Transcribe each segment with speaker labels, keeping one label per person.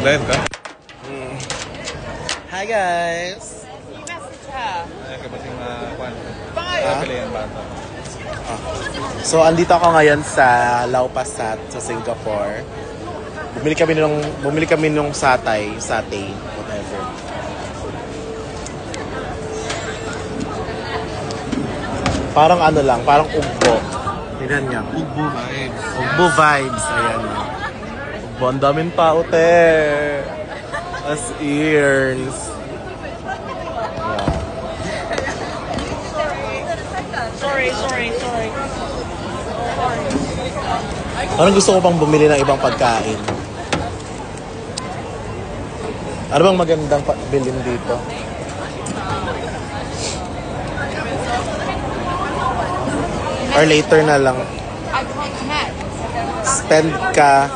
Speaker 1: Nag-live ka?
Speaker 2: Hi guys!
Speaker 1: Ay, kabating kwan. Pili yan bata.
Speaker 2: So, andito ako ngayon sa Lau Pa Sat sa Singapore. Bumili kami nung satay, whatever. Parang ano lang, parang ugbo. Tignan niya.
Speaker 1: Ugbo vibes.
Speaker 2: Ugbo vibes, ayan. Ugbo, ang daming tao, te. As ears.
Speaker 3: Sorry.
Speaker 2: Parang gusto ko pang bumili ng ibang pagkain. Ano bang magandang bilhin dito? Or later na lang. Spend ka.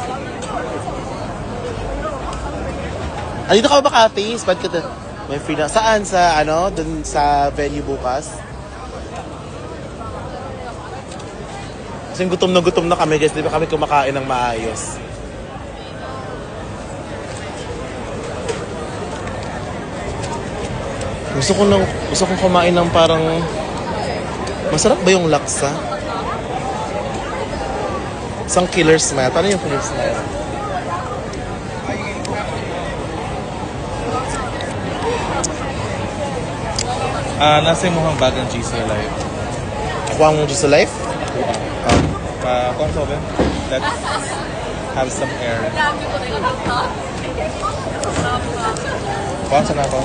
Speaker 2: Dito ka ba cafe? Spend ka din. May free na. Saan? Sa ano? Dun sa venue bukas? Kasi gutom na kami guys. Di ba kami kumakain ng maayos? Gusto kong kumain ng parang... Masarap ba yung laksa? Isang killer smile. Paano yung killer smile?
Speaker 1: Nasa yung mukhang bagang cheese na live.
Speaker 2: Kuha mong Just Life?
Speaker 1: Kung sobe, let's have some air. Kuha sa na ako.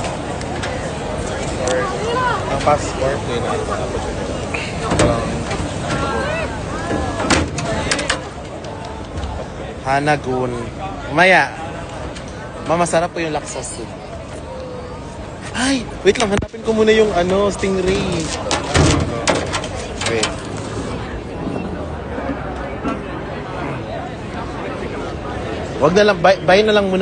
Speaker 1: Or, ang passport, yun na opportunity.
Speaker 2: Hanagun. Maya. Masarap po yung laksa soup. Ay! Wait lang, hanapin ko muna yung stingray. Wait. Wag na lang, buy na lang muna.